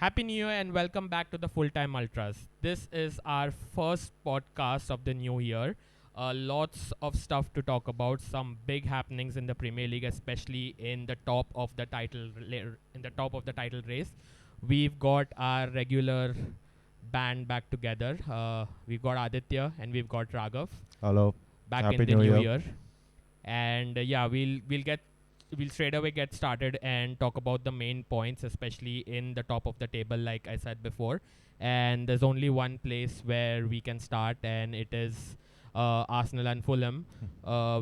Happy New Year and welcome back to the Full Time Ultras. This is our first podcast of the new year. Lots of stuff to talk about. Some big happenings in the Premier League, especially in the top of the title race. We've got our regular band back together. We've got Aditya and we've got Raghav Hello. back Happy in the New new Year. year. And we'll straight away get started and talk about the main points, especially in the top of the table, like I said before. And there's only one place where we can start, and it is Arsenal and Fulham.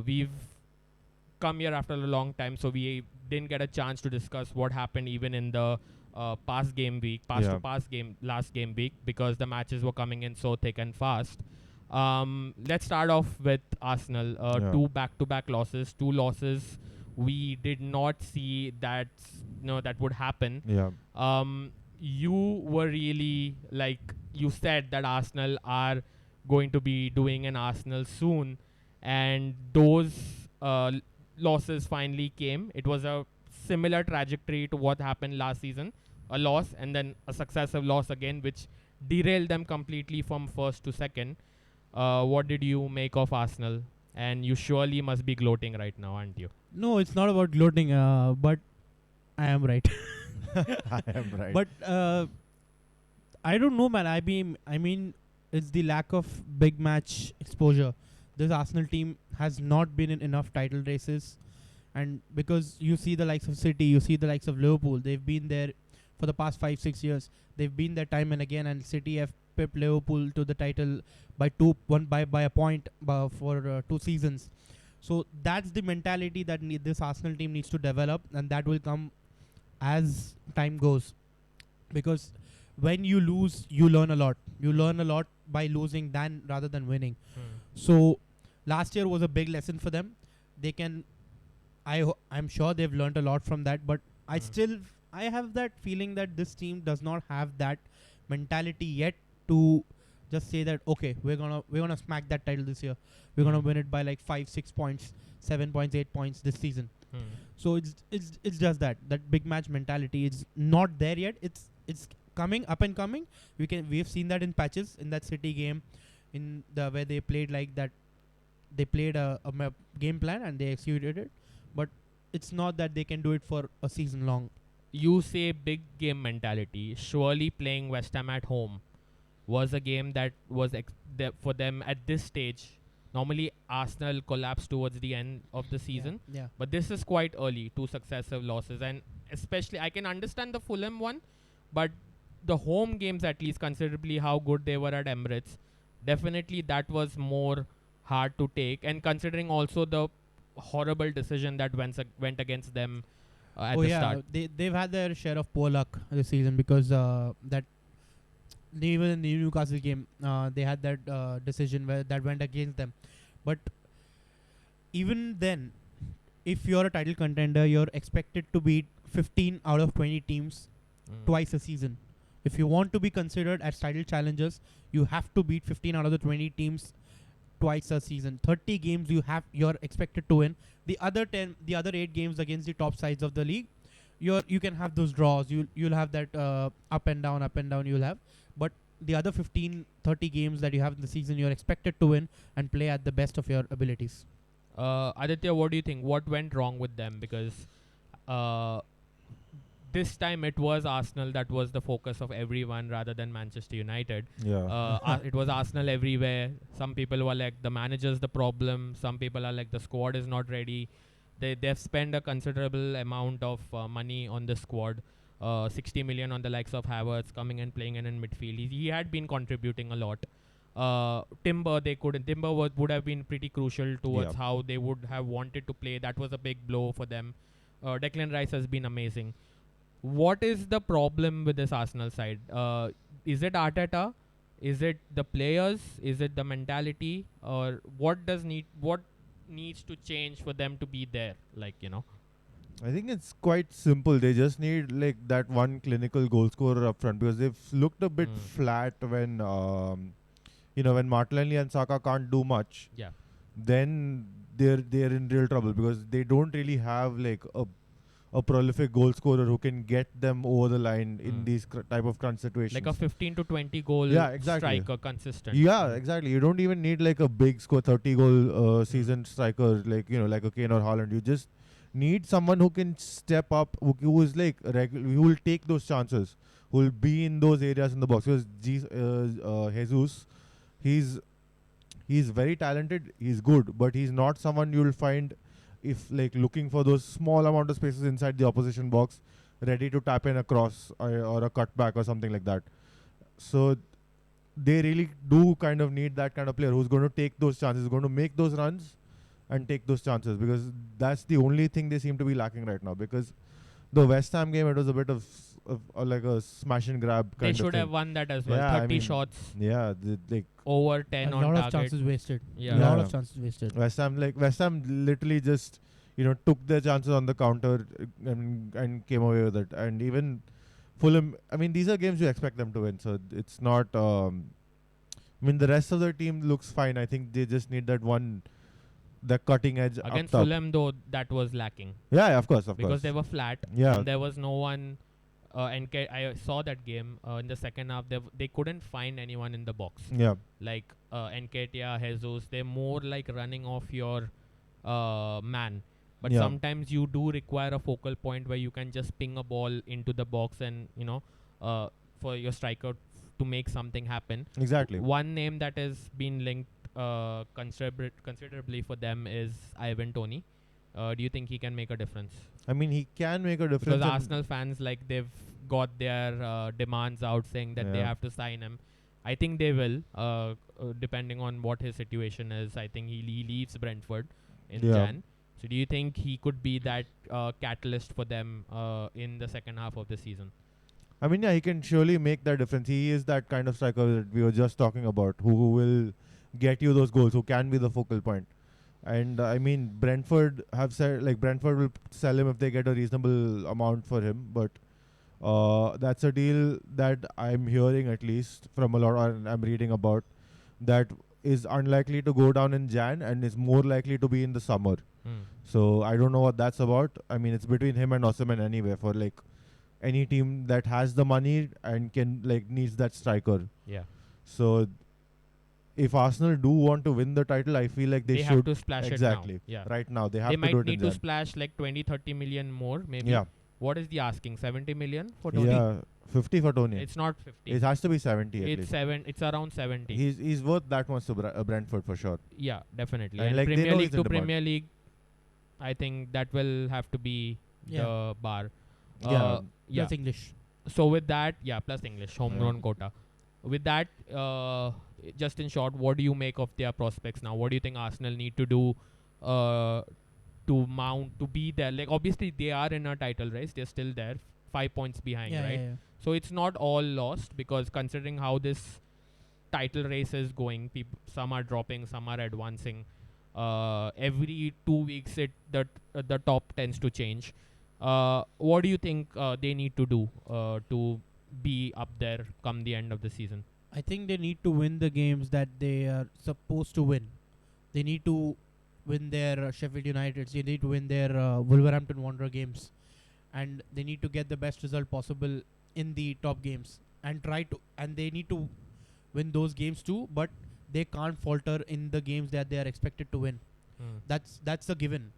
We've come here after a long time, so we didn't get a chance to discuss what happened even in the past game week, last game week, because the matches were coming in so thick and fast. Let's start off with Arsenal. Yeah. Two back-to-back losses, two losses we did not see that would happen. Yeah. You were really like you said that Arsenal are going to be doing an Arsenal soon, and those losses finally came. It was a similar trajectory to what happened last season, a loss and then a successive loss again, which derailed them completely from first to second. What did you make of Arsenal? And you surely must be gloating right now, aren't you? No, it's not about gloating, but I am right. I am right. But I don't know, man. I mean, it's the lack of big match exposure. This Arsenal team has not been in enough title races, and because you see the likes of City, you see the likes of Liverpool. They've been there for the past 5-6 years. They've been there time and again, and City have pipped Liverpool to the title by a point for 2 seasons. So that's the mentality that this Arsenal team needs to develop, and that will come as time goes. Because when you lose, you learn a lot. You learn a lot by losing rather than winning. So last year was a big lesson for them. They can, I'm sure they've learned a lot from that. But I have that feeling that this team does not have that mentality yet to just say that okay, we're gonna smack that title this year. We're gonna win it by like 5-6 points, 7 points, 8 points this season. So it's just that big match mentality is not there yet. It's coming up and coming. We've seen that in patches in that City game, in the where they played like that. They played a game plan and they executed it, but it's not that they can do it for a season long. You say big game mentality. Surely playing West Ham at home was a game that was for them at this stage. Normally, Arsenal collapsed towards the end of the season, Yeah. but this is quite early. Two successive losses, and especially I can understand the Fulham one, but the home games, at least considerably how good they were at Emirates, definitely that was more hard to take. And considering also the horrible decision that went against them at the start. They've had their share of poor luck this season because that even in the Newcastle game, they had that decision that went against them. But even then, if you're a title contender, you're expected to beat 15 out of 20 teams twice a season. If you want to be considered as title challengers, you have to beat 15 out of the 20 teams twice a season. 30 games you're expected to win. The other 8 games against the top sides of the league, you can have those draws. You'll have that up and down you'll have. But the other 15-30 games that you have in the season, you're expected to win and play at the best of your abilities. Aditya, what do you think? What went wrong with them? Because this time it was Arsenal that was the focus of everyone rather than Manchester United. Yeah. It was Arsenal everywhere. Some people were like, the manager's the problem. Some people are like, the squad is not ready. They've spent a considerable amount of money on the squad. 60 million on the likes of Havertz coming and playing in midfield. He had been contributing a lot. Timber would have been pretty crucial towards how they would have wanted to play. That was a big blow for them. Declan Rice has been amazing. What is the problem with this Arsenal side? Is it Arteta? Is it the players? Is it the mentality? Or what needs to change for them to be there? I think it's quite simple. They just need like that one clinical goal scorer up front because they've looked a bit flat when when Martinelli and Saka can't do much. Yeah. Then they're in real trouble because they don't really have like a prolific goal scorer who can get them over the line in Mm. these type of crunch situations. Like a 15 to 20 goal Yeah, exactly. striker, consistent. Yeah, Mm. exactly. You don't even need like a big score, 30 goal Hmm. season striker like like a Kane or Haaland. You just need someone who can step up, who is like who will take those chances, who will be in those areas in the box. Because Jesus, he's he's very talented. He's good, but he's not someone you'll find if like looking for those small amount of spaces inside the opposition box, ready to tap in a cross or a cutback or something like that. So they really do kind of need that kind of player who's going to take those chances, going to make those runs and take those chances, because that's the only thing they seem to be lacking right now. Because the West Ham game, it was a bit of like a smash and grab They kind of should thing. have won that as well. Yeah, 30 shots, yeah, like over 10 A on lot of target. chances wasted. Yeah. A lot Yeah. of chances wasted. West Ham literally just took their chances on the counter and came away with it. And even Fulham, I mean, these are games you expect them to win, so it's not. I mean, the rest of the team looks fine. I think they just need the cutting edge Against up top. Fulham, though, that was lacking. Yeah, of course, Because they were flat. Yeah. And there was no one. I saw that game in the second half. They couldn't find anyone in the box. Yeah, Like Nketiah, Jesus. They're more like running off your man. But Yeah. sometimes you do require a focal point where you can just ping a ball into the box and, for your striker to make something happen. exactly. One name that has been linked considerably for them is Ivan Toney. Do you think he can make a difference? I mean, he can make a difference. Because and- Arsenal fans, like, they've got their demands out saying that they Yeah. have to sign him. I think they will, depending on what his situation is. I think he leaves Brentford in Yeah. Jan. So do you think he could be that catalyst for them in the second half of the season? I mean, yeah, he can surely make that difference. He is that kind of striker that we were just talking about, who will get you those goals, who can be the focal point. And I mean, Brentford have said Brentford will sell him if they get a reasonable amount for him, but that's a deal that I'm hearing, at least from a lot, and I'm reading about, that is unlikely to go down in Jan and is more likely to be in the summer. Hmm. So I don't know what that's about. I mean, it's between him and Osimhen anyway, for like any team that has the money and can needs that striker. Yeah. So if Arsenal do want to win the title, I feel like they have should to splash exactly it now. Yeah. right now. They have They to might do it need in to Jan. splash like 20-30 million more, maybe. Yeah, What is the asking? 70 million for Tony? yeah, 50 for Tony. It's not 50. It has to be 70 at It's least. It's around 70. He's worth that much to Brentford for sure. Yeah, definitely. And And like they Premier know League he's in to demand. Premier League, I think that will have to be Yeah. the bar. Yeah. Yeah. Plus English. So with that, yeah, plus English, homegrown Yeah. quota. With that, just in short, what do you make of their prospects now? What do you think Arsenal need to do to be there? Like, obviously, they are in a title race. They're still there, 5 points behind, Yeah, right? yeah, yeah. So it's not all lost, because considering how this title race is going, some are dropping, some are advancing. Every 2 weeks, the top tends to change. What do you think they need to do to be up there come the end of the season? I think they need to win the games that they are supposed to win. They need to win their Sheffield United. They need to win their Wolverhampton Wanderer games, and they need to get the best result possible in the top games and and they need to win those games too. But they can't falter in the games that they are expected to win. That's a given.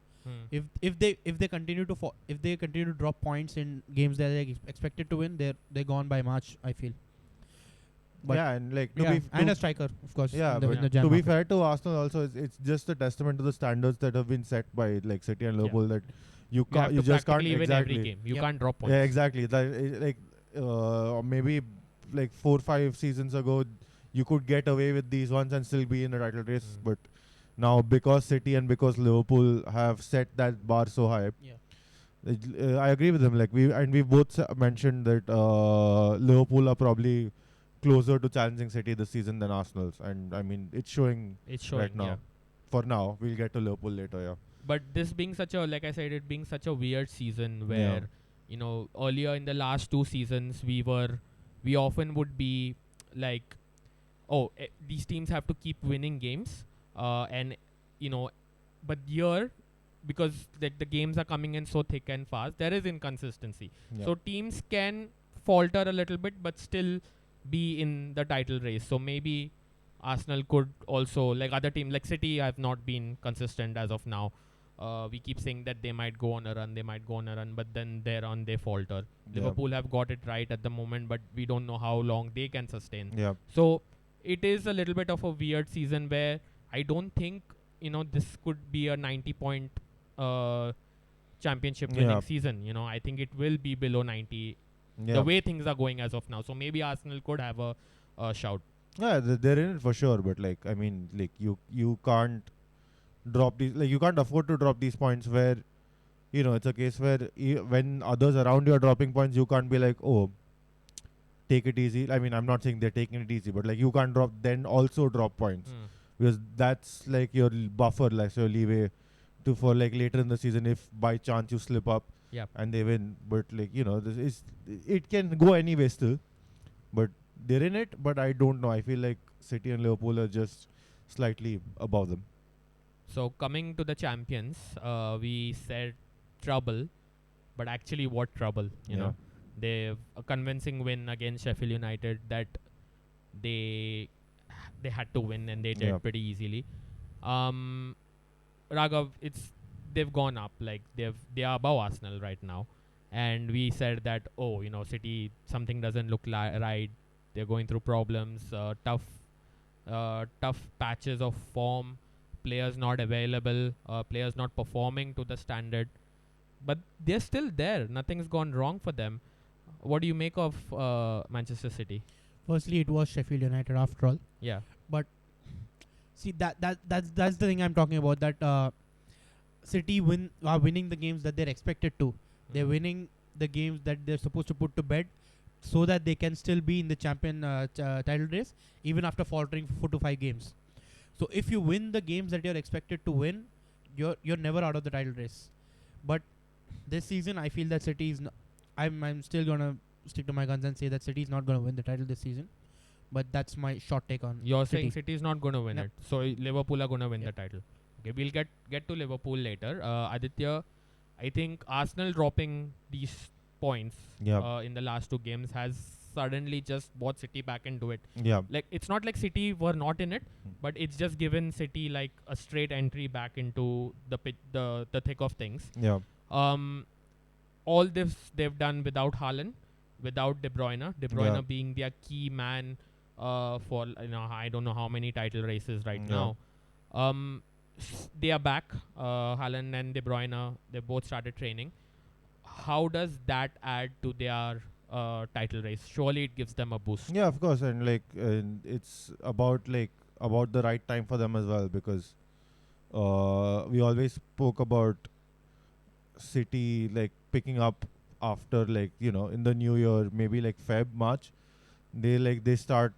If they continue to if they continue to drop points in games that they're expected to win, they're gone by March, I feel. But yeah, and and a striker, of course. yeah, in the, but in the Jan to be market. fair to Arsenal also, it's just a testament to the standards that have been set by City and Liverpool, that you You have can't, you to just can't practically win exactly. every game. You Yep. can't drop points. Yeah, exactly. Maybe 4-5 seasons ago, you could get away with these ones and still be in the title race. But now, because City and because Liverpool have set that bar so high, Yeah. I agree with them. We both mentioned that Liverpool are probably closer to challenging City this season than Arsenal's, and I mean it's showing It's showing right now. yeah. For now, we'll get to Liverpool later. Yeah. But this being like I said, it being such a weird season where, earlier in the last 2 seasons, we often would be like, these teams have to keep winning games. But here, because like the games are coming in so thick and fast, there is inconsistency. Yeah. So teams can falter a little bit, but still be in the title race. So maybe Arsenal could also, like other teams, like City have not been consistent as of now. We keep saying that they might go on a run, but then their on they falter. Yeah. Liverpool have got it right at the moment, but we don't know how long they can sustain. Yeah. So it is a little bit of a weird season where I don't think this could be a 90-point uh, championship winning Yeah. season. I think it will be below 90 Yeah. the way things are going as of now. So maybe Arsenal could have a shout. Yeah, they're in it for sure, but like I mean, like you can't drop these, like you can't afford to drop these points where it's a case where when others around you are dropping points, you can't be like, oh, take it easy. I mean, I'm not saying they're taking it easy, but like you can't drop then also drop points, because that's like your buffer, like your leeway to for like later in the season if by chance you slip up Yep. and they win. But like this is, it can go anyway still, but they're in it. But I don't know. I feel like City and Liverpool are just slightly above them. So coming to the champions, we said trouble, but actually what trouble? You know, they've a convincing win against Sheffield United that they they had to win and they did Yeah. pretty easily. Raghav, they've gone up, like they are above Arsenal right now, and we said that City, something doesn't look right. They're going through problems, tough patches of form, players not available, players not performing to the standard, but they're still there. Nothing's gone wrong for them. What do you make of Manchester City? Firstly, it was Sheffield United after all. Yeah. See that's the thing I'm talking about. That City are winning the games that they're expected to. They're winning the games that they're supposed to put to bed, so that they can still be in the champion title race even after faltering for 4 to 5 games. So if you win the games that you're expected to win, you're never out of the title race. But this season, I feel that City is. I'm still gonna stick to my guns and say that City is not gonna win the title this season. But that's my short take on. You're City. saying City is not going to win Yep. it, so Liverpool are going to win Yep. the title. Okay, we'll get to Liverpool later. Aditya, I think Arsenal dropping these points Yeah. in the last 2 games has suddenly just brought City back into it. Yeah. Like it's not like City were not in it, but it's just given City like a straight entry back into the thick of things. Yeah. All this they've done without Haaland, without De Bruyne. De Bruyne Yeah. being their key man for I don't know how many title races right Yeah. now. They are back. Haaland and De Bruyne, they both started training. How does that add to their title race? Surely it gives them a boost. Yeah, of course, and like it's about the right time for them as well, because we always spoke about City like picking up after in the new year, maybe like Feb March, they start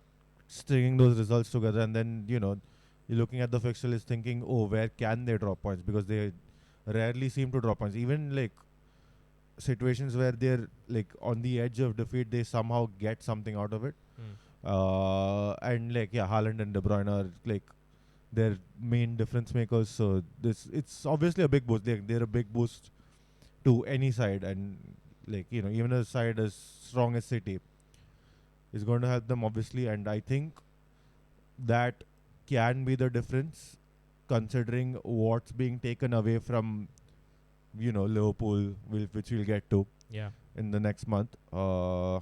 stringing those results together, and then you're looking at the fixture list thinking, oh, where can they drop points, because they rarely seem to drop points. Even like situations where they're like on the edge of defeat, they somehow get something out of it. And Haaland and De Bruyne are like their main difference makers. So it's obviously a big boost. They're a big boost to any side, and even a side as strong as City is going to help them obviously. And I think that can be the difference, considering what's being taken away from Liverpool, which we'll get to Yeah. in the next month. So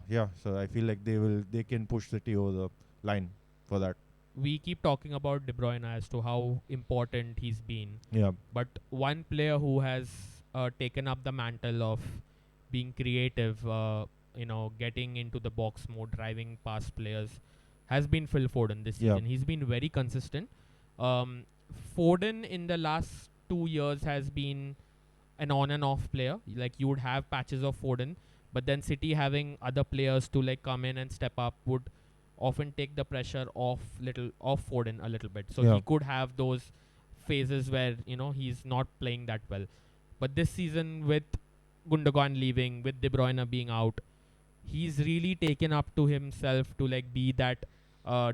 I feel like they can push City over the line for that. We keep talking about De Bruyne as to how important he's been, Yeah. but one player who has taken up the mantle of being creative, getting into the box mode, driving past players, has been Phil Foden this Yeah. season. He's been very consistent. Foden in the last 2 years has been an on and off player. Like you would have patches of Foden, but then City having other players to like come in and step up would often take the pressure off Foden a little bit. So Yeah. he could have those phases where he's not playing that well. But this season, with Gundogan leaving, with De Bruyne being out, he's really taken up to himself to like be that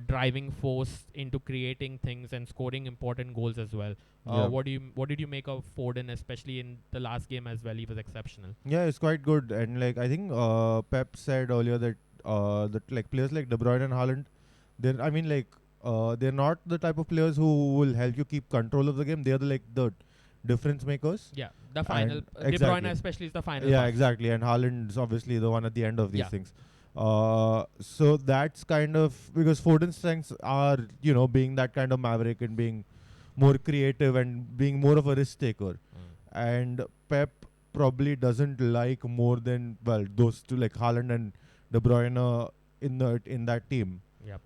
driving force into creating things and scoring important goals as well. Yeah. What did you make of Foden, especially in the last game as well? He was exceptional. Yeah, it's quite good. And like I think Pep said earlier that like players like De Bruyne and Haaland, they're not the type of players who will help you keep control of the game. They're the difference makers. Yeah, the final. And De Bruyne exactly. especially is the final. Yeah, pass. exactly. And Haaland's obviously the one at the end of these Yeah. things. So that's kind of because Foden's strengths are, being that kind of maverick and being more creative and being more of a risk taker. And Pep probably doesn't like more than those two, like Haaland and De Bruyne in that team. Yep.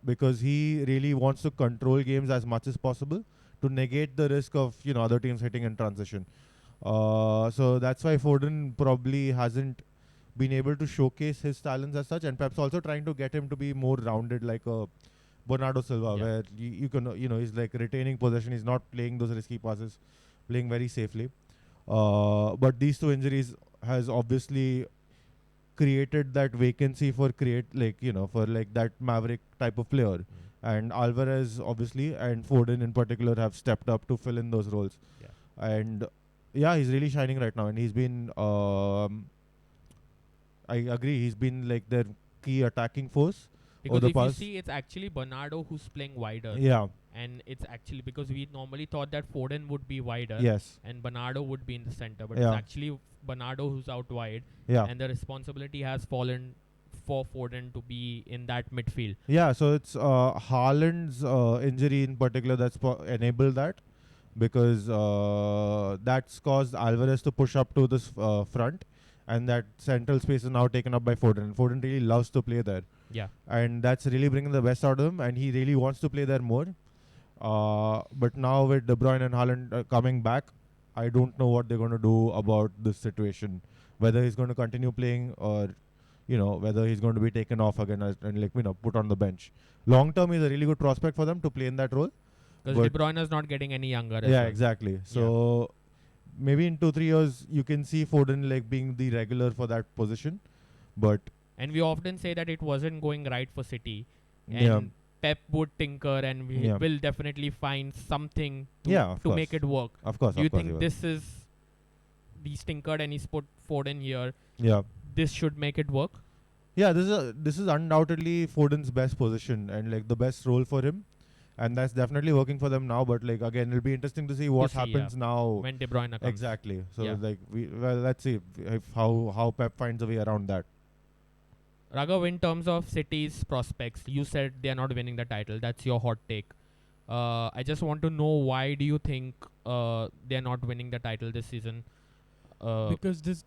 Because he really wants to control games as much as possible to negate the risk of other teams hitting in transition. So that's why Foden probably hasn't been able to showcase his talents as such, and Pep's also trying to get him to be more rounded, like a Bernardo Silva, Yeah. where you can he's like retaining possession, he's not playing those risky passes, playing very safely. But these two injuries has obviously created that vacancy for that maverick type of player. And Alvarez obviously and Foden in particular have stepped up to fill in those roles. Yeah. And yeah, he's really shining right now, and he's been I agree, he's been like their key attacking force. Because the if you past- see, it's actually Bernardo who's playing wider. Yeah. And it's actually because we normally thought that Foden would be wider Yes. and Bernardo would be in the center, but Yeah. it's actually Bernardo who's out wide, Yeah. and the responsibility has fallen for Foden to be in that midfield. Yeah, so it's Haaland's injury in particular that's enabled that, because that's caused Alvarez to push up to this front, and that central space is now taken up by Foden. And Foden really loves to play there, Yeah. and that's really bringing the best out of him, and he really wants to play there more. But now with De Bruyne and Haaland coming back, I don't know what they're going to do about this situation, whether he's going to continue playing or whether he's going to be taken off again and put on the bench. Long term, he's a really good prospect for them to play in that role. Because De But- Bruyne is not getting any younger. as Yeah, well. exactly. So maybe in 2-3 years, you can see Foden like being the regular for that position. But And we often say that it wasn't going right for City, and yeah, Pep would tinker, and we Yeah. will definitely find something to, Yeah, of to make course. it work. of course, Do you of course. think he's tinkered and he's put Foden here? Yeah, This should make it work. yeah. This is undoubtedly Foden's best position and like the best role for him, and that's definitely working for them now. But like again, it'll be interesting to see what see, happens now. When De Bruyne comes. Exactly. So Yeah. let's see if how Pep finds a way around that. Raghav, in terms of City's prospects, you said they are not winning the title. That's your hot take. I just want to know, why do you think they are not winning the title this season? Because this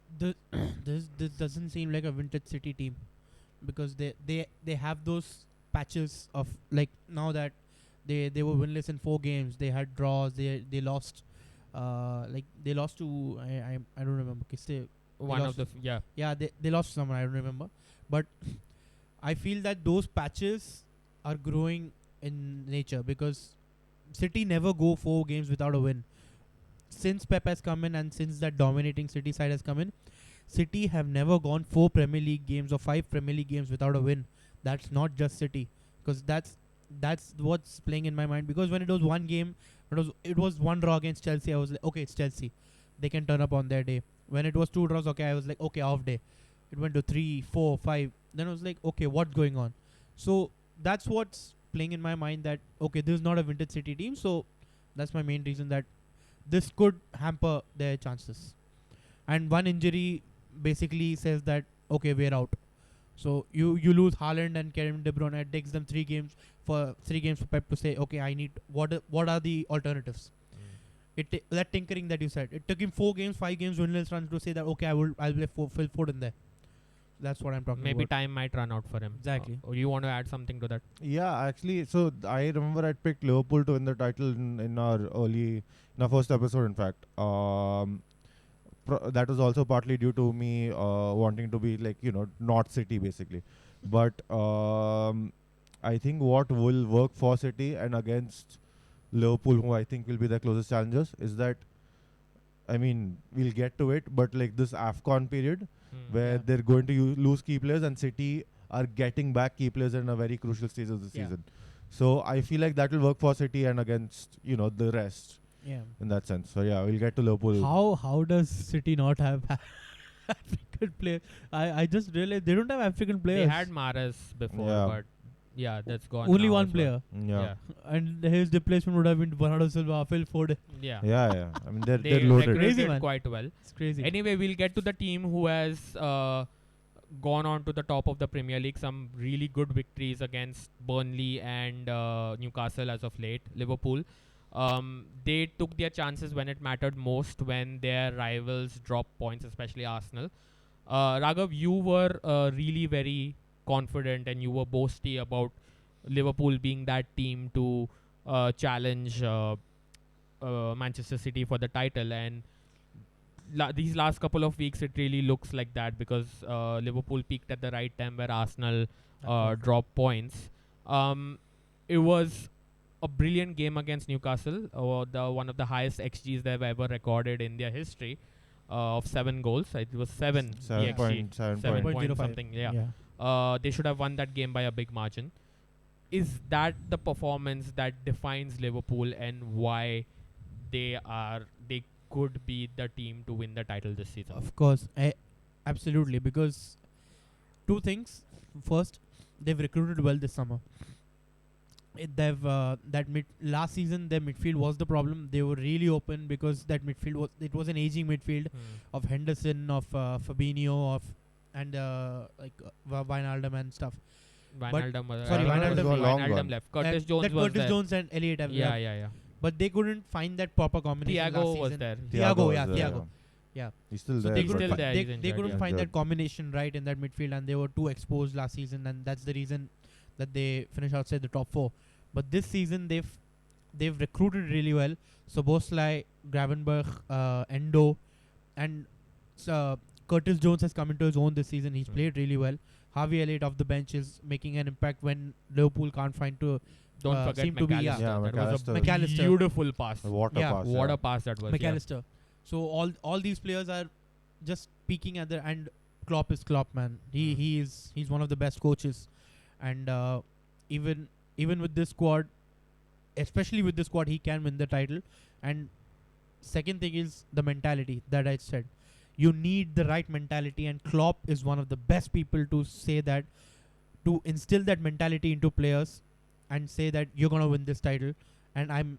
doesn't seem like a vintage City team, because they have those patches of, like, now that they were winless in 4 games, they had draws, they lost, they lost to I don't remember, One of lost- the yeah, they lost someone, I don't remember, but I feel that those patches are growing in nature, because City never go 4 games without a win. Since Pep has come in and since that dominating City side has come in, City have never gone 4 Premier League games or 5 Premier League games without a win. That's not just City, because that's what's playing in my mind. Because when it was one game, it was one draw against Chelsea, I was like, okay, it's Chelsea, they can turn up on their day. When it was 2 draws, okay, I was like, okay, off day. It went to 3, 4, 5. Then I was like, okay, what's going on? So that's what's playing in my mind, that okay, this is not a vintage City team. So that's my main reason that this could hamper their chances. And one injury basically says that okay, we're out. So you lose Haaland and Kevin De Bruyne. It takes them 3 games for Pep to say, okay, I need what are the alternatives. That tinkering that you said, it took him 4 games, 5 games, winless runs to say that okay, I'll play Phil Foden there. That's what I'm talking maybe about. time might run out for him. Exactly. Or you want to add something to that? Yeah, actually, so I remember I picked Liverpool to win the title in our first episode. In fact, that was also partly due to me wanting to be not City basically. But I think what will work for City and against Liverpool, who I think will be the closest challengers, is that, I mean, we'll get to it, but like this AFCON period where Yeah. they're going to lose key players, and City are getting back key players in a very crucial stage of the Yeah. season. So I feel like that will work for City and against the rest Yeah. in that sense. So yeah, we'll get to Liverpool. How does City not have African players? I just realized they don't have African players. They had Mahrez before, Yeah. but yeah, that's gone. Only now one as player, well. Yeah. and his replacement would have been Bernardo Silva, Phil Foden. Yeah. Yeah. I mean, they're They loaded. Crazy, recruited man. quite well. It's crazy. Anyway, we'll get to the team who has gone on to the top of the Premier League. Some really good victories against Burnley and Newcastle as of late. Liverpool. They took their chances when it mattered most, when their rivals dropped points, especially Arsenal. Raghav, you were really very confident and you were boasty about Liverpool being that team to challenge Manchester City for the title, and these last couple of weeks it really looks like that, because Liverpool peaked at the right time where Arsenal dropped points. It was a brilliant game against Newcastle, one of the highest XGs they've ever recorded in their history, of 7 goals. It was 7 the 7 XG. point, 7 point 0.05. something. Yeah. They should have won that game by a big margin. Is that the performance that defines Liverpool, and why they could be the team to win the title this season? Of course, absolutely. Because 2 things. First, they've recruited well this summer. They've last season their midfield was the problem. They were really open because that midfield was an aging midfield of Henderson, of Fabinho, and Wijnaldum and stuff. Wijnaldum Wijnaldum left. Curtis Jones that was Curtis there. Jones and Elliot have left. Yeah. But they couldn't find that proper combination Thiago last was season. there. Thiago. Yeah. He's still So there. they He's but still fine. there. They, he's they injured, couldn't yeah. find Injured. that combination right in that midfield, and they were too exposed last season, and that's the reason that they finished outside the top 4. But this season they've recruited really well. So Bosley, Gravenberch, Endo, and Curtis Jones has come into his own this season. He's played really well. Harvey Elliott off the bench is making an impact when Liverpool can't find to. Don't forget seem to be, McAllister. yeah. That was a McAllister. beautiful pass. Water Yeah. pass. What a pass that was. Yeah. McAllister. So all these players are just peaking at the, and Klopp is Klopp, man. He's one of the best coaches, and even with this squad, especially with this squad, he can win the title. And second thing is the mentality that I said. You need the right mentality, and Klopp is one of the best people to say that, to instill that mentality into players, and say that you're gonna win this title, and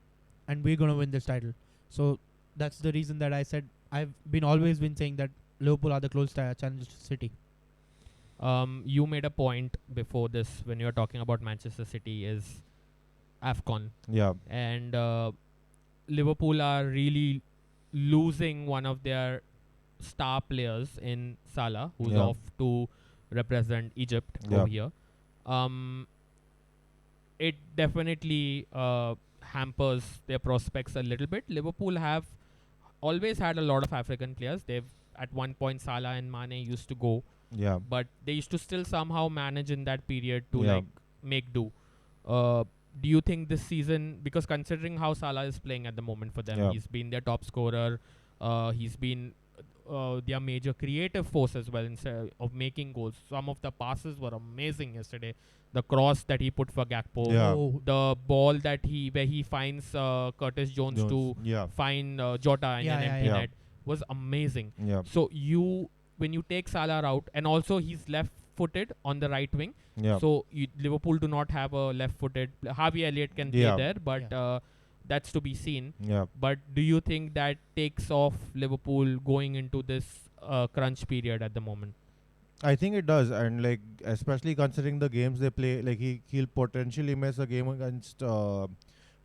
we're gonna win this title. So that's the reason that I said I've always been saying that Liverpool are the closest challenge to City. You made a point before this when you were talking about Manchester City is AFCON, Yeah. and Liverpool are really losing one of their star players in Salah, who's Yeah. off to represent Egypt Yeah. over here. It definitely hampers their prospects a little bit. Liverpool have always had a lot of African players. They've at one point Salah and Mane used to go, Yeah. but they used to still somehow manage in that period to Yeah. like make do. Do you think this season, because considering how Salah is playing at the moment for them, Yeah. he's been their top scorer, he's been their major creative force as well instead of making goals. Some of the passes were amazing yesterday. The cross that he put for Gakpo, Yeah. Oh, the ball that where he finds Curtis Jones to Yeah. find Jota in an Yeah, empty yeah. net was amazing. Yeah. So when you take Salah out, and also he's left-footed on the right wing, Yeah. so Liverpool do not have a left-footed. Harvey Elliott can play Yeah. there, but that's to be seen. Yeah. But do you think that takes off Liverpool going into this crunch period at the moment? I think it does, and like especially considering the games they play, like he'll potentially miss a game against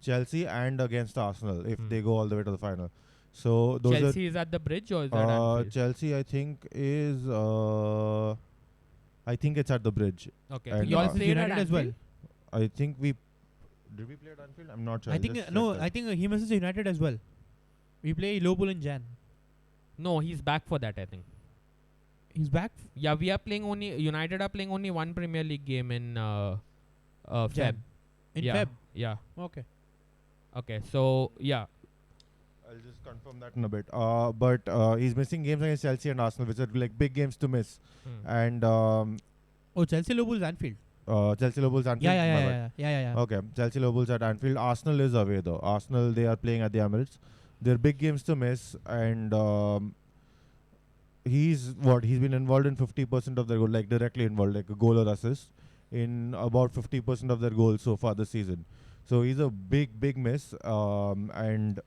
Chelsea and against Arsenal if they go all the way to the final. So those Chelsea is at the bridge, or is that are Anfield? Chelsea. I think is I think it's at the bridge. Okay, and, you all uh, played at United as well. Anfield? I think did we play at Anfield? I'm not sure. I I'll think just no. check I that. think he misses United as well. We play Liverpool in Jan. No, he's back for that, I think. He's back. Yeah, we are playing only. United are playing only one Premier League game in Feb. Jan. In yeah. Feb. Yeah. Okay. Okay. So yeah. I'll just confirm that in a bit. But he's missing games against Chelsea and Arsenal, which are like big games to miss. Hmm. And Oh, Chelsea Liverpool's Anfield. Chelsea Liverpool's Anfield. Yeah, yeah, My yeah, bad. yeah, yeah, yeah, yeah. Okay, Chelsea Liverpool's at Anfield. Arsenal is away though. Arsenal, they are playing at the Emirates. They're big games to miss, and he's been involved in 50% of their goal, like directly involved, like a goal or assist in about 50% of their goals so far this season. So he's a big miss. And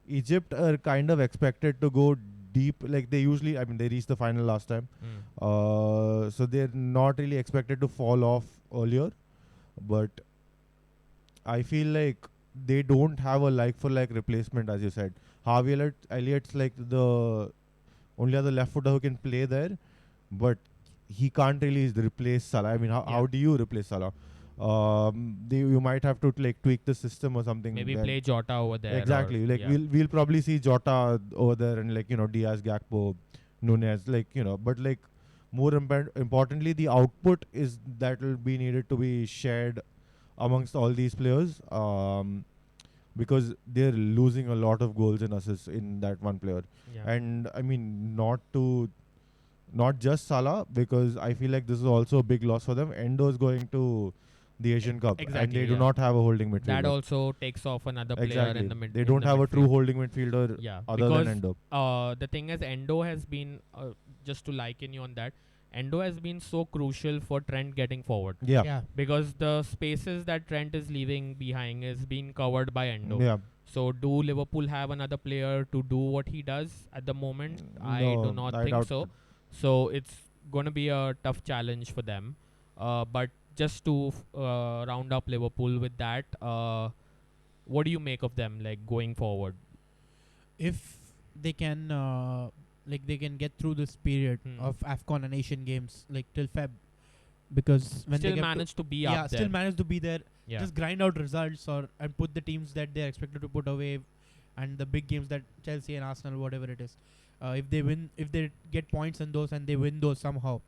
Egypt are kind of expected to go deep, like they usually. I mean, they reached the final last time, so they're not really expected to fall off earlier. But I feel like they don't have a like for like replacement, as you said. Harvey Elliott's like the only other left footer who can play there, but he can't really replace Salah. I mean, how do you replace Salah? You might have to like tweak the system or something. Maybe then. play Jota over there. Exactly. Like we'll probably see Jota over there and like Diaz, Gakpo, Nunez, like but like more importantly, the output is that will be needed to be shared amongst all these players. Because they're losing a lot of goals and assists in that one player. Yeah. And I mean, not just Salah, because I feel like this is also a big loss for them. Endo's going to the Asian Cup, and exactly, they do not have a holding midfielder. That also takes off another player in the mid. They don't have a true holding midfielder other because than Endo. The thing is, Endo has been just to liken you on that. Endo has been so crucial for Trent getting forward. Yeah. Because the spaces that Trent is leaving behind is being covered by Endo. Yeah. So do Liverpool have another player to do what he does at the moment? I do not think so. So it's going to be a tough challenge for them. But just to round up Liverpool with that, what do you make of them like going forward? If they can they can get through this period of AFCON and Asian Games like till Feb, because when still they manage to be up there. still manage to be there, just grind out results and put the teams that they're expected to put away, and the big games that Chelsea and Arsenal, whatever it is, if they get points in those and they win those somehow,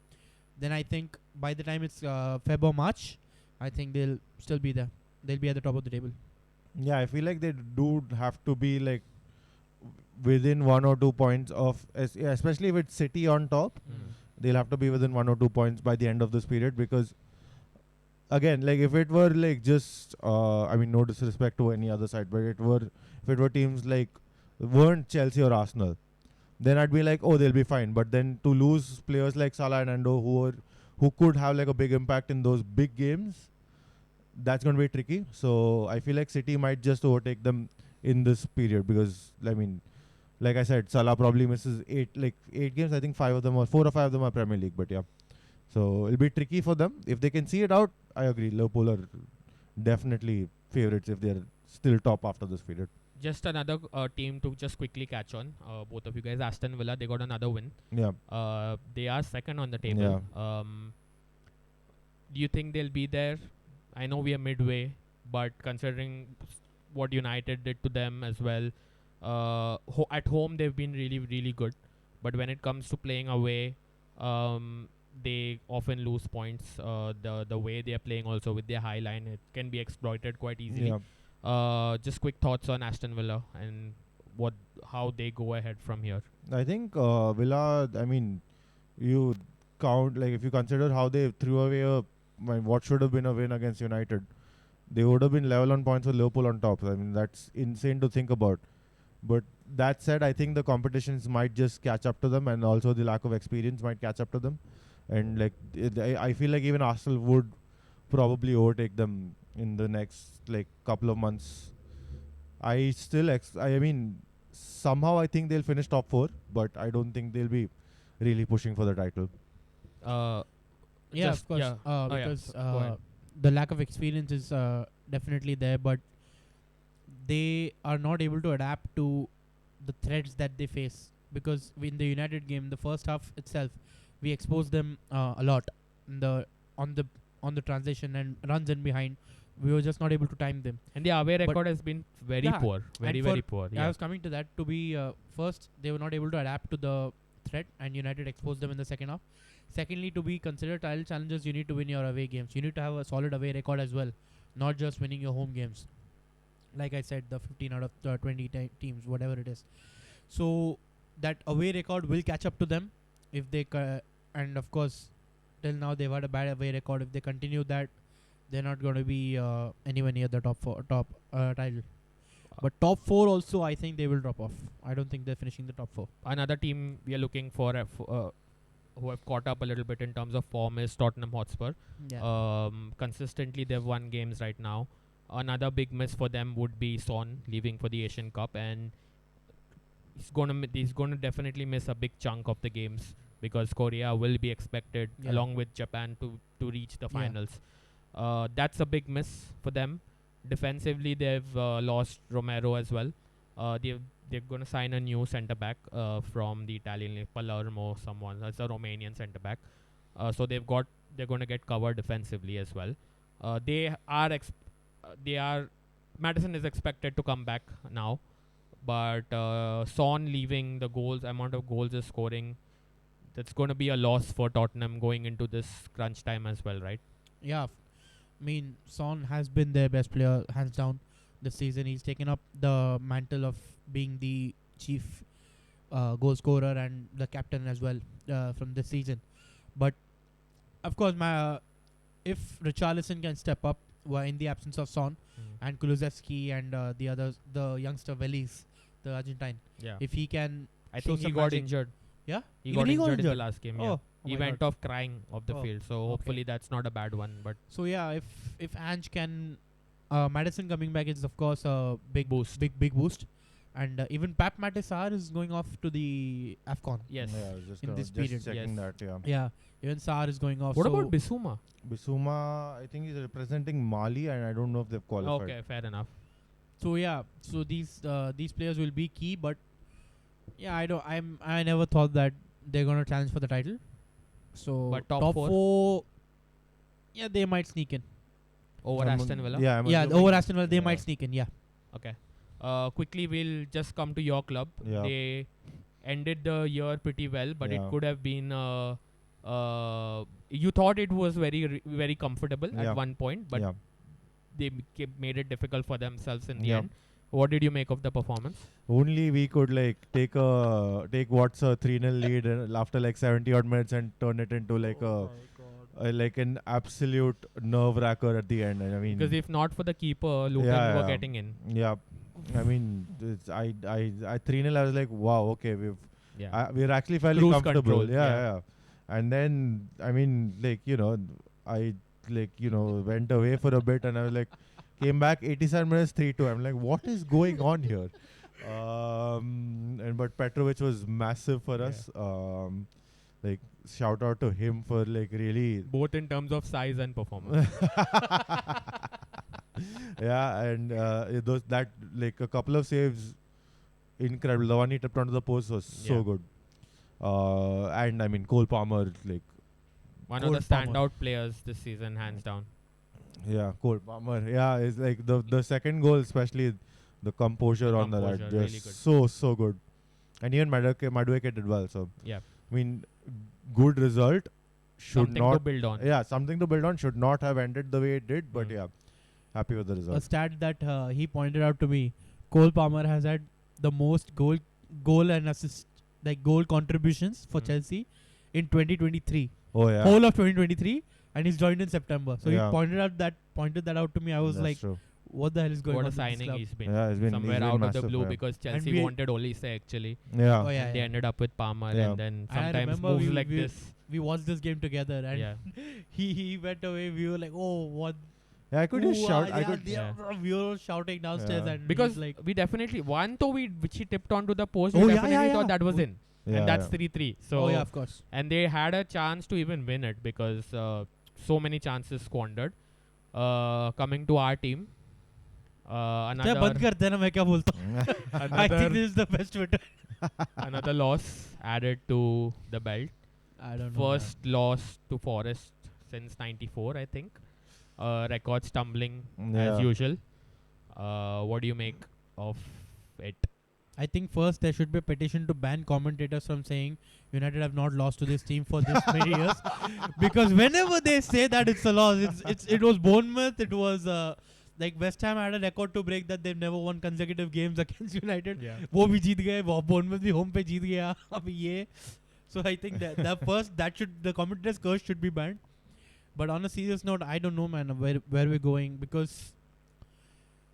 then I think by the time it's Feb or March, I think they'll still be there. They'll be at the top of the table. Yeah, I feel like they do have to be like within 1 or 2 points of, especially with City on top, they'll have to be within 1 or 2 points by the end of this period. Because again, like if it were like just, I mean, no disrespect to any other side, but if it were teams like weren't Chelsea or Arsenal, then I'd be like, oh, they'll be fine. But then to lose players like Salah and Endo who could have like a big impact in those big games, that's going to be tricky. So I feel like City might just overtake them in this period, because I mean, like I said, Salah probably misses 8 games. I think 4 or 5 of them are Premier League. But yeah, so it'll be tricky for them. If they can see it out, I agree. Liverpool are definitely favorites if they're still top after this period. Just another team to just quickly catch on. Both of you guys, Aston Villa, they got another win. Yeah. They are second on the table. Yeah. Do you think they'll be there? I know we are midway, but considering what United did to them as well, at home they've been really good. But when it comes to playing away, they often lose points. The way they are playing also with their high line, it can be exploited quite easily. Just quick thoughts on Aston Villa and how they go ahead from here. I think Villa, I mean, you count, like if you consider how they threw away what should have been a win against United, they would have been level on points with Liverpool on top. I mean, that's insane to think about. But that said, I think the competitions might just catch up to them, and also the lack of experience might catch up to them. And like I feel like even Arsenal would probably overtake them in the next like couple of months. I mean, somehow I think they'll finish top 4, but I don't think they'll be really pushing for the title. Yeah, of course. Because the lack of experience is definitely there, but they are not able to adapt to the threats that they face. Because in the United game, the first half itself, we exposed them a lot on the transition and runs in behind. We were just not able to time them. And the away record has been very poor. Very poor. I was coming to that. To be first, they were not able to adapt to the threat, and United exposed them in the second half. Secondly, to be considered title challengers, you need to win your away games. You need to have a solid away record as well, not just winning your home games. Like I said, the 15 out of the 20 teams, whatever it is. So that away record will catch up to them if they and of course till now they've had a bad away record. If they continue that, they're not going to be anywhere near the top title. But top 4 also, I think they will drop off. I don't think they're finishing the top 4. Another team we are looking for who have caught up a little bit in terms of form is Tottenham Hotspur. Yeah. Consistently, they've won games right now. Another big miss for them would be Son leaving for the Asian Cup, and he's gonna definitely miss a big chunk of the games because Korea will be expected along with Japan to reach the finals. That's a big miss for them. Defensively, they've lost Romero as well. They're going to sign a new centre back from the Italian league, Palermo, someone. That's a Romanian centre back. So they're going to get covered defensively as well. Madison is expected to come back now, but Son leaving, the amount of goals is scoring, that's going to be a loss for Tottenham going into this crunch time as well, right? Yeah. I mean, Son has been their best player, hands down, this season. He's taken up the mantle of being the chief goal scorer and the captain as well from this season. But, of course, if Richarlison can step up in the absence of Son and Kulusevski and the youngster Velis, the Argentine, if he can... I think he got injured. Yeah? He got injured in the last game, Oh, he went off crying off the field, so hopefully that's not a bad one. But so yeah, if Ange can, Madison coming back is of course a big boost, big boost, and even Pap Matisar is going off to the AFCON. Yes, Yeah, I was just in this period. checking that. Yeah. Yeah, even Saar is going off. What about Bissouma? Bissouma, I think he's representing Mali, and I don't know if they've qualified. Okay, fair enough. So yeah, so these players will be key, but yeah, I never thought that they're gonna challenge for the title. So But top 4, yeah, they might sneak in. Over Aston Villa? Yeah, Over Aston Villa, they Yeah. might sneak in. Yeah. Okay. Quickly, we'll just come to your club. Yeah. They ended the year pretty well, but it Yeah. could have been. You thought it was very comfortable Yeah. at one point, but yeah. they made it difficult for themselves in the Yeah. end. What did you make of the performance? Only we could like take what's a 3-0 lead and after like 70 odd minutes and turn it into like like an absolute nerve wracker at the end. And I mean, Because if not for the keeper, Luton were getting in. yeah, I mean, I 3-0. I was like, wow, okay, we're actually fairly Cruise comfortable. control, yeah. And then I mean, like I went away for a bit and I was like. Came back 87 minutes 3-2. I'm like, what is going on here? But Petrovic was massive for us. Like shout out to him for like really Both in terms of size and performance. yeah, and that like a couple of saves, incredible. The one he tipped onto the post was so good. And I mean Cole Palmer, like one of the standout players this season, hands down. Yeah, Cole Palmer. Yeah, it's like the second goal, especially the composure on the right, really just good. so good. And even Madueke did well. So Yeah. I mean, good result. Should Something not to build on. Yeah, something to build on. Should not have ended the way it did, but yeah, happy with the A result. stat that he pointed out to me: Cole Palmer has had the most goal and assist, like goal contributions for Chelsea in 2023. Oh yeah, Whole of 2023, and he's joined in September. So Yeah. he pointed that out to me. I was that's like, true. what the hell is going on? What a with this signing club? he's been. Yeah, it's been Somewhere he's been out of the massive, blue yeah. because Chelsea we- wanted Olise actually. Yeah, Oh yeah, They yeah. ended up with Palmer, Yeah. and then I sometimes remember moves we- like we- this. We watched this game together, and Yeah. he went away. We were like, oh, what? yeah. I could just shout. I could. We were all shouting downstairs, Yeah. and Because he's like, we definitely which he tipped onto the post. Oh, we yeah, definitely yeah, thought yeah. that was in, Yeah, and that's yeah. 3-3. So oh yeah, of course. and they had a chance to even win it because so many chances squandered. Coming to our team, क्या बंद कर देना मैं क्या बोलता हूँ? I think this is the best Twitter. another loss added to the belt. I don't know. First loss to Forest since '94, I think. Record stumbling as Yeah. usual. What do you make of it? I think first there should be a petition to ban commentators from saying United have not lost to this team for this many years, because whenever they say that it's a loss, it was Bournemouth, it was like West Ham had a record to break that they've never won consecutive games against United. Yeah. वो भी जीत गए, Bournemouth भी home पे जीत गया. अभी ये So I think that the first the commentator's curse should be banned. But on a serious note, I don't know, man, where we're going, because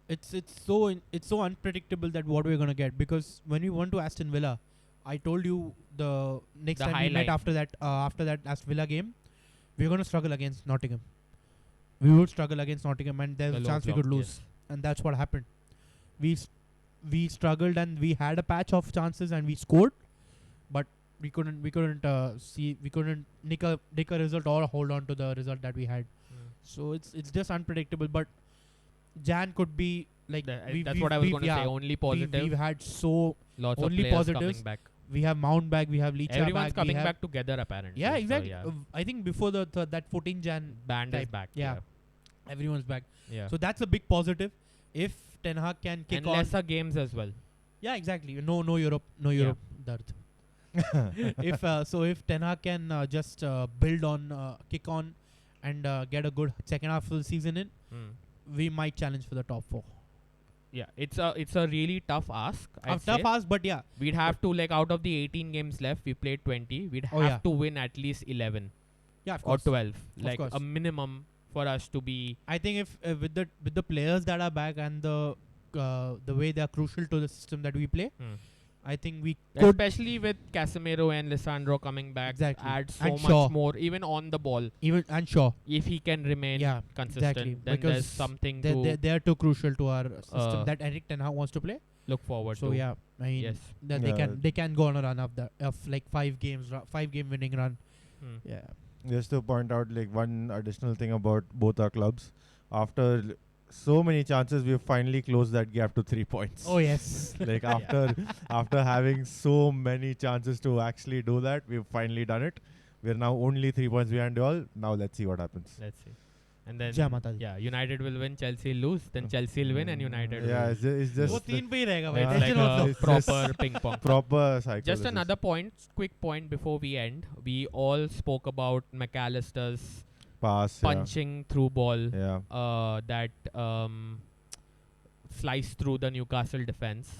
it's so unpredictable that what we're gonna get. Because when we went to Aston Villa, I told you the next The time we met highlight. after that Aston Villa game, we're gonna struggle against Nottingham. We would struggle against Nottingham, and there's The a low chance we block, could lose, yes. and that's what happened. We s- we struggled, and we had a patch of chances, and we scored, but we couldn't nick a result or hold on to the result that we had. Mm. So it's just unpredictable. But Jan could be like That's what I was going to say. Only positive. we've had so Lots of only players positives. coming back. we have Mount back, we have Licha Everyone's back, coming back together apparently. yeah, So, exactly. yeah. I think before that 14 Jan Band is type. back. Yeah. everyone's back. Yeah. So that's a big positive. If Ten Hag can kick and on, lesser games as well. yeah, exactly. No Europe, Yeah. Dard. If Ten Hag can just build on, kick on, and get a good second half of the season in, Mm. we might challenge for the top 4. Yeah, it's a really tough ask. I'd Tough say. ask, but yeah, We'd have to, like, out of the 18 games left, we played 20. We'd Oh, have yeah. to win at least 11 yeah, of or course. 12, like course. a minimum for us to be. I think if with the players that are back and the way they are crucial to the system that we play, Hmm. I think we could. Especially with Casemiro and Lisandro coming back, Exactly. add so And much Shaw. more, even on the ball. Even and sure, If he can remain yeah, consistent, exactly. then there's Because something they're too crucial to our system Uh, that Eric Ten Hag wants to play. look forward So to. yeah, I mean, Yes. that Yeah. they can go on a run of like 5 game winning run. Hmm. Yeah. Just to point out, like, one additional thing about both our clubs, after so many chances, we've finally closed that gap to 3 points. Oh yes. Like after having so many chances to actually do that, we've finally done it. We're now only 3 points behind you all. Now let's see what happens. Let's see. And then Jai Mata Di. yeah, United will win, Chelsea will lose, then Chelsea will win, and United Yeah, will. it's just वो the 3 पे ही रहेगा भाई. Yeah. It's like Tension मत लो. a It's just- proper ping pong. proper cycle. Just this is. another point, quick point before we end. We all spoke about McAllister's pass. punching through ball Yeah. that sliced through the Newcastle defense.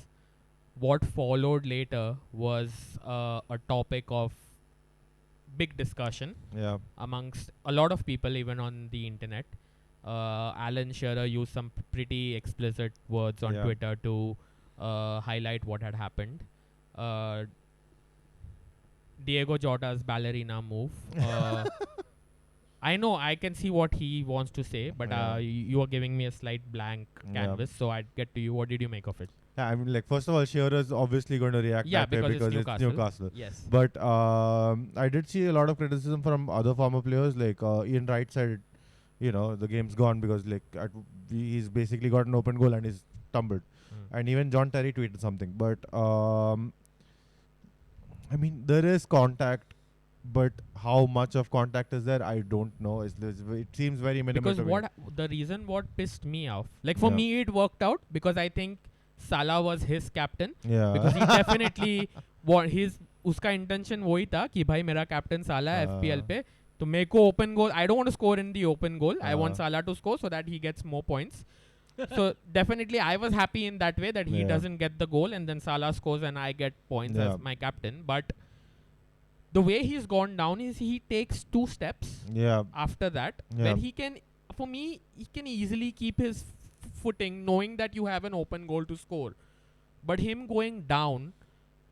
What followed later was a topic of big discussion Yeah. amongst a lot of people, even on the internet. Alan Shearer used some pretty explicit words on Yeah. Twitter to highlight what had happened. Diego Jota's ballerina move. I know, I can see what he wants to say, but Yeah. you are giving me a slight blank Yeah. canvas, so I'd get to you. What did you make of it? Yeah, I mean, like, first of all, Shearer's obviously going to react Yeah, that way because because it's it's Newcastle. Newcastle. Yes. But I did see a lot of criticism from other former players. Like Ian Wright said, the game's gone because he's basically got an open goal and he's tumbled. Mm. And even John Terry tweeted something. But I mean, there is contact, but how much of contact is there? I don't know. It seems very minimal. Because to me. the reason what pissed me off, like for Yeah. me it worked out because I think Salah was his captain, Yeah. because he definitely उसका intention वही था कि भाई मेरा captain Salah है FPL पे, तो मेरे को open goal, I don't want to score in the open goal, I want Salah to score so that he gets more points. So definitely I was happy in that way that he Yeah. doesn't get the goal and then Salah scores and I get points Yeah. as my captain. But the way he's gone down is he takes 2 steps Yeah. after that, Yeah. when he can, for me, he can easily keep his footing knowing that you have an open goal to score. But him going down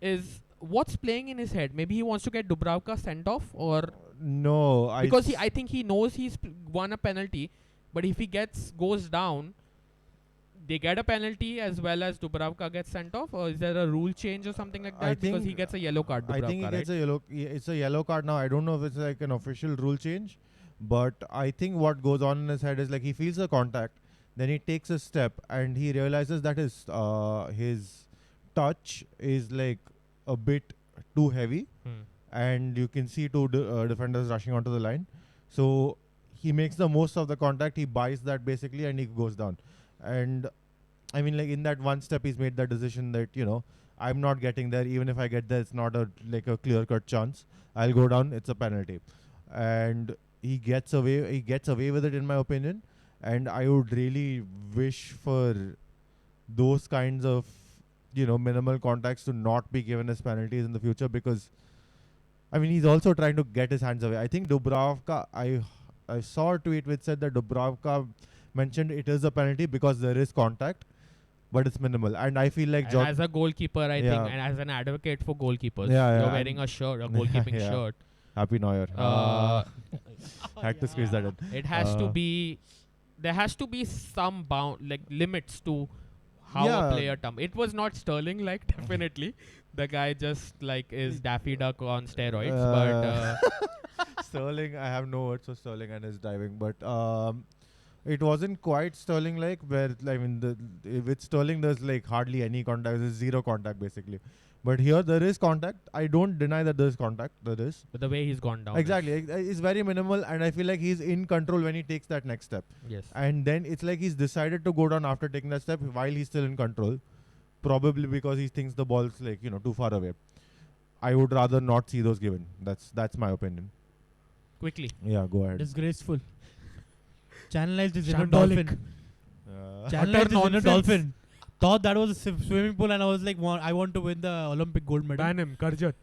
is what's playing in his head. Maybe he wants to get Dubravka sent off, or No, because I think he knows he's won a penalty, but if he goes down, they get a penalty as well as Dubravka gets sent off, or is there a rule change or something like I that? Because he think- gets a yellow card, I Dubravka, think he right? gets a yellow. It's a yellow card now. I don't know if it's like an official rule change, but I think what goes on in his head is like he feels the contact, then he takes a step and he realizes that his touch is like a bit too heavy, Hmm. and you can see two defenders rushing onto the line. So he makes the most of the contact. He buys that basically, and he goes down. And I mean, like, in that one step, he's made the decision that I'm not getting there. Even if I get there, it's not a clear cut chance. I'll go down. It's a penalty, and he gets away. He gets away with it, in my opinion. And I would really wish for those kinds of minimal contacts to not be given as penalties in the future, because I mean, he's also trying to get his hands away. I think Dubravka, I saw a tweet which said that Dubravka mentioned it is a penalty because there is contact, but it's minimal. And I feel like And as a goalkeeper, I Yeah. think, and as an advocate for goalkeepers, Yeah, you're yeah, wearing a shirt, a goalkeeping Yeah. shirt. Happy New Year. Had to squeeze that in. It has to Uh, be. There has to be some bound, like limits to how Yeah. a player It was not Sterling, like definitely. The guy just like is Daffy Duck on steroids, but Sterling, I have no words for Sterling and his diving, but it wasn't quite Sterling like where I mean with Sterling there's like hardly any contact, there's zero contact basically. But here there is contact. I don't deny that there is contact. There is. but the way he's gone down. Exactly. It's very minimal, and I feel like he's in control when he takes that next step. Yes. And then it's like he's decided to go down after taking that step while he's still in control. Probably because he thinks the ball's like, too far away. I would rather not see those given. That's my opinion. Quickly. Yeah, go ahead. Disgraceful. Channelized his inner Shambolic. dolphin. Uh, Channelized his inner nonsense. dolphin. Thought that was a swimming pool, and I was like, I want to win the Olympic gold medal. Ban him, Karjat.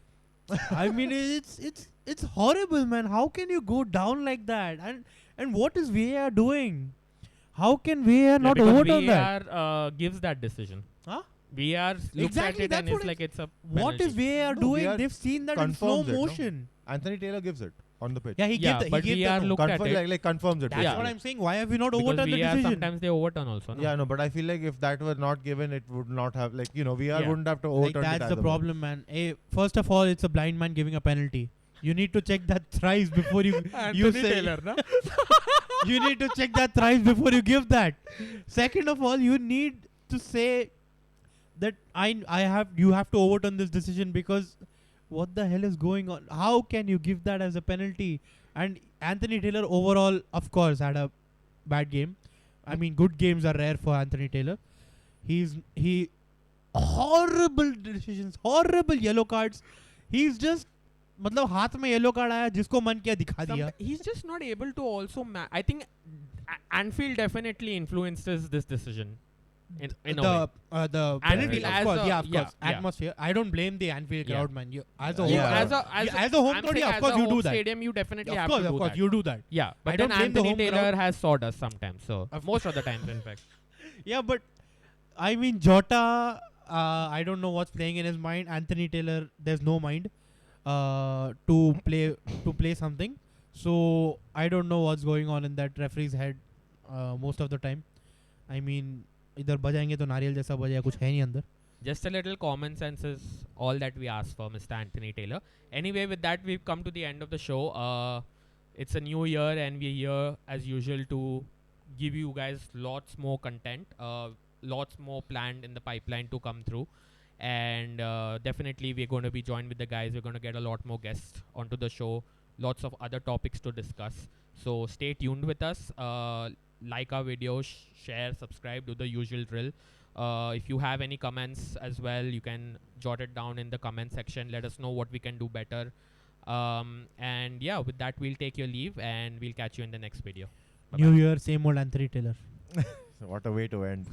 I mean, it's horrible, man. How can you go down like that? And what is VAR doing? How can VAR not because overturn that? VAR gives that decision. Huh? VAR looks Exactly, at it that's and it's what like it's a What is penalty. VAR No, doing? VAR They've seen that in slow confirms it, no? motion. Anthony Taylor gives it on the pitch. Yeah, he Yeah, gave but the VAR no. looked at Confirm, it. like confirms it. That's Yeah. what I'm saying. Why have you not Because overturned the VAR decision? sometimes they overturn also. No? Yeah, no, but I feel like if that were not given, it would not have VAR Yeah. wouldn't have to Like, overturn it. that's the either way. problem, man. First of all, it's a blind man giving a penalty. You need to check that thrice before you say na? you need to check that thrice before you give that. Second of all, you need to say that you have to overturn this decision because what the hell is going on? How can you give that as a penalty? And Anthony Taylor overall, of course, had a bad game. I mean, good games are rare for Anthony Taylor. He horrible decisions, horrible yellow cards. He's just मतलब हाथ में yellow card आया जिसको मन किया दिखा दिया. He's just not able to also. I think Anfield definitely influences this decision. In a way. The Anfield of as course, a- yeah, of yeah, course, yeah. atmosphere. I don't blame the Anfield Yeah. crowd, man. As a You- home Yeah. crowd, as a home I'm crowd, saying yeah, of as course a you home do that. Stadium, you definitely have Of to do course, that. you do that. Yeah, but I then don't blame the Anthony home Taylor crowd. has sawed us sometimes. So most of the times, in fact. Yeah, but I mean, Jota, I don't know what's playing in his mind. Anthony Taylor, there's no mind to play something. So I don't know what's going on in that referee's head most of the time. I mean, इधर बजाएंगे तो नारियल जैसा बजाया कुछ है नहीं अंदर. Just a little common sense is all that we ask for, Mr. Anthony Taylor. Anyway, with that, we've come to the end of the show. It's a new year, and we're here as usual to give you guys lots more content, lots more planned in the pipeline to come through. And definitely, we're going to be joined with the guys. We're going to get a lot more guests onto the show, lots of other topics to discuss. So stay tuned with us. Like our video, share, subscribe, do the usual drill. If you have any comments as well, you can jot it down in the comment section. Let us know what we can do better. And yeah, with that, we'll take your leave and we'll catch you in the next video. Bye-bye. New Year, same old Anthony Taylor. What a way to end.